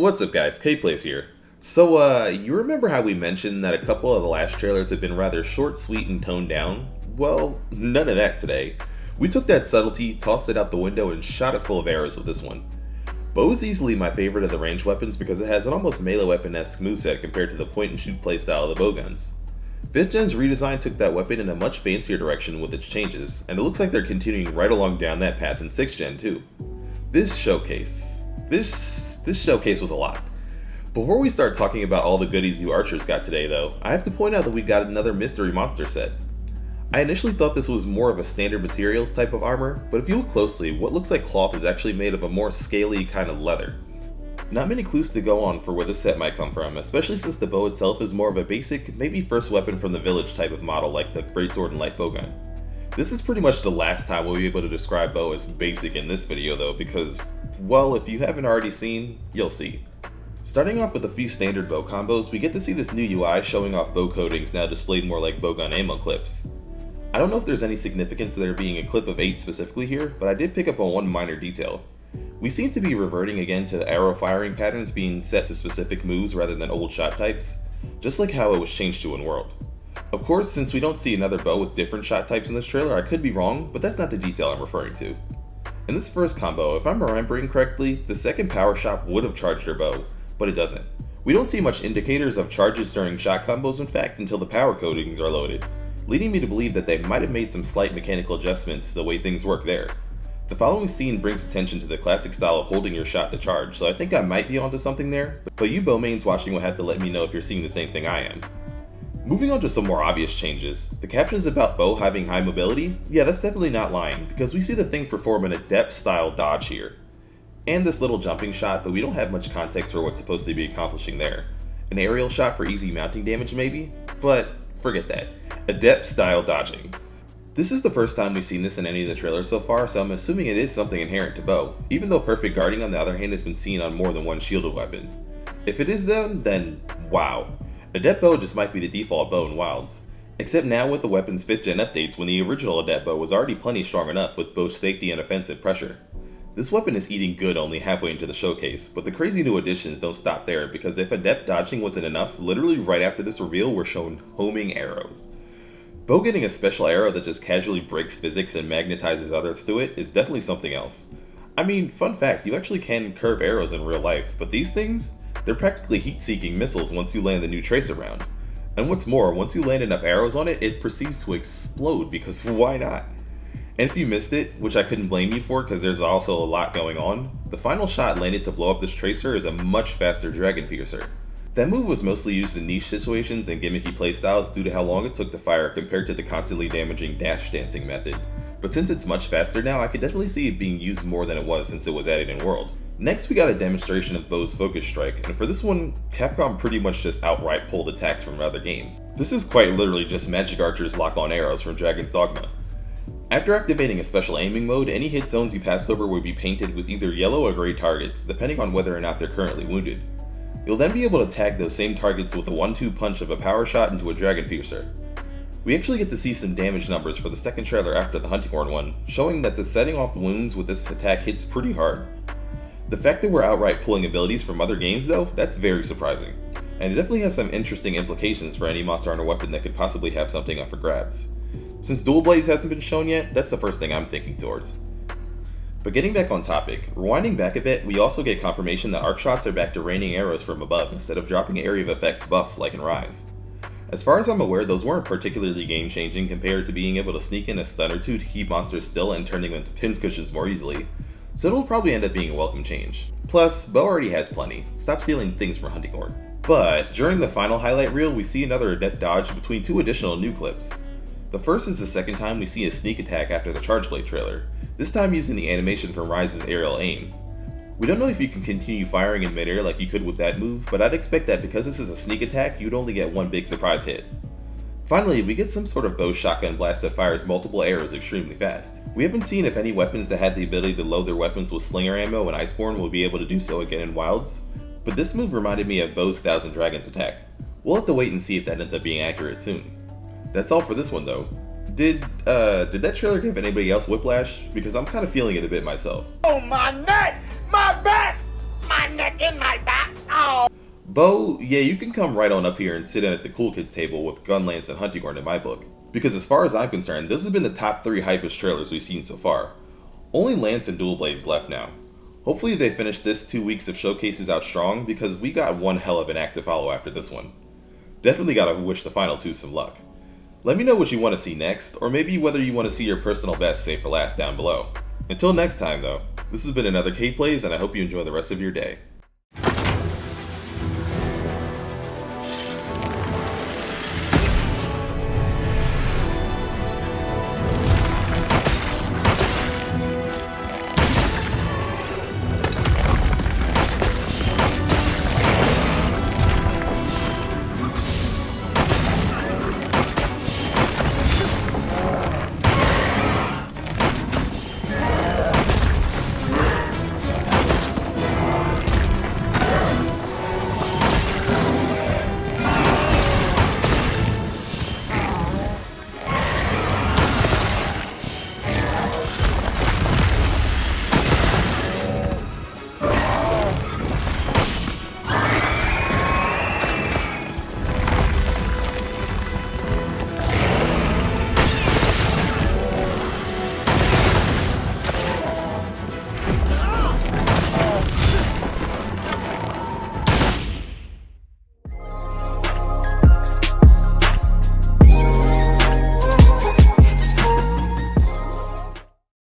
What's up guys, K-Plays here. So you remember how we mentioned that a couple of the last trailers had been rather short, sweet, and toned down? Well, none of that today. We took that subtlety, tossed it out the window, and shot it full of arrows with this one. Bow is easily my favorite of the ranged weapons because it has an almost melee weapon-esque moveset compared to the point-and-shoot playstyle of the bowguns. 5th Gen's redesign took that weapon in a much fancier direction with its changes, and it looks like they're continuing right along down that path in 6th Gen too. This showcase was a lot. Before we start talking about all the goodies you archers got today though, I have to point out that we got another mystery monster set. I initially thought this was more of a standard materials type of armor, but if you look closely, what looks like cloth is actually made of a more scaly kind of leather. Not many clues to go on for where this set might come from, especially since the bow itself is more of a basic, maybe first weapon from the village type of model like the greatsword and light bowgun. This is pretty much the last time we'll be able to describe bow as basic in this video though, because, well, if you haven't already seen, you'll see. Starting off with a few standard bow combos, we get to see this new UI showing off bow coatings now displayed more like bowgun ammo clips. I don't know if there's any significance to there being a clip of 8 specifically here, but I did pick up on one minor detail. We seem to be reverting again to the arrow firing patterns being set to specific moves rather than old shot types, just like how it was changed to in World. Of course, since we don't see another bow with different shot types in this trailer, I could be wrong, but that's not the detail I'm referring to. In this first combo, if I'm remembering correctly, the second power shot would have charged her bow, but it doesn't. We don't see much indicators of charges during shot combos in fact until the power coatings are loaded, leading me to believe that they might have made some slight mechanical adjustments to the way things work there. The following scene brings attention to the classic style of holding your shot to charge, so I think I might be onto something there, but you bow mains watching will have to let me know if you're seeing the same thing I am. Moving on to some more obvious changes, the captions about bow having high mobility, yeah, that's definitely not lying, because we see the thing perform an adept style dodge here. And this little jumping shot, but we don't have much context for what's supposed to be accomplishing there. An aerial shot for easy mounting damage maybe? But forget that. Adept style dodging. This is the first time we've seen this in any of the trailers so far, so I'm assuming it is something inherent to bow, even though perfect guarding on the other hand has been seen on more than one shielded weapon. If it is then wow. Adept bow just might be the default bow in Wilds. Except now with the weapon's 5th Gen updates when the original Adept bow was already plenty strong enough with both safety and offensive pressure. This weapon is eating good only halfway into the showcase, but the crazy new additions don't stop there because if Adept dodging wasn't enough, literally right after this reveal we're shown homing arrows. Bow getting a special arrow that just casually breaks physics and magnetizes others to it is definitely something else. I mean, fun fact, you actually can curve arrows in real life, but these things? They're practically heat-seeking missiles once you land the new tracer round. And what's more, once you land enough arrows on it, it proceeds to explode because why not? And if you missed it, which I couldn't blame you for because there's also a lot going on, the final shot landed to blow up this tracer is a much faster Dragon Piercer. That move was mostly used in niche situations and gimmicky playstyles due to how long it took to fire compared to the constantly damaging dash dancing method. But since it's much faster now, I could definitely see it being used more than it was since it was added in World. Next we got a demonstration of Bow's Focus Strike, and for this one, Capcom pretty much just outright pulled attacks from other games. This is quite literally just Magic Archer's lock-on arrows from Dragon's Dogma. After activating a special aiming mode, any hit zones you pass over will be painted with either yellow or gray targets, depending on whether or not they're currently wounded. You'll then be able to tag those same targets with a 1-2 punch of a power shot into a Dragon Piercer. We actually get to see some damage numbers for the second trailer after the Hunting Horn one, showing that the setting off wounds with this attack hits pretty hard. The fact that we're outright pulling abilities from other games though, that's very surprising. And it definitely has some interesting implications for any Monster Hunter weapon that could possibly have something up for grabs. Since Dual Blaze hasn't been shown yet, that's the first thing I'm thinking towards. But getting back on topic, rewinding back a bit, we also get confirmation that arc shots are back to raining arrows from above instead of dropping area of effects buffs like in Rise. As far as I'm aware, those weren't particularly game-changing compared to being able to sneak in a stun or two to keep monsters still and turning them into pincushions more easily, so it'll probably end up being a welcome change. Plus, Bow already has plenty, stop stealing things from Hunting Horn. But during the final highlight reel, we see another adept dodge between 2 additional new clips. The first is the second time we see a sneak attack after the Charge Blade trailer, this time using the animation from Rise's aerial aim. We don't know if you can continue firing in midair like you could with that move, but I'd expect that because this is a sneak attack, you'd only get one big surprise hit. Finally, we get some sort of bow shotgun blast that fires multiple arrows extremely fast. We haven't seen if any weapons that had the ability to load their weapons with slinger ammo and Iceborne will be able to do so again in Wilds, but this move reminded me of Bow's Thousand Dragons attack. We'll have to wait and see if that ends up being accurate soon. That's all for this one though. Did that trailer give anybody else whiplash? Because I'm kind of feeling it a bit myself. Oh, my neck! My back! My neck and my back! Bo, yeah, you can come right on up here and sit in at the cool kids table with Gun, Lance, and Hunting Horn in my book. Because as far as I'm concerned, this has been the top 3 hypest trailers we've seen so far. Only Lance and Dual Blades left now. Hopefully they finish this 2 weeks of showcases out strong, because we got one hell of an act to follow after this one. Definitely gotta wish the final 2 some luck. Let me know what you want to see next, or maybe whether you want to see your personal best saved for last down below. Until next time though, this has been another K Plays, and I hope you enjoy the rest of your day.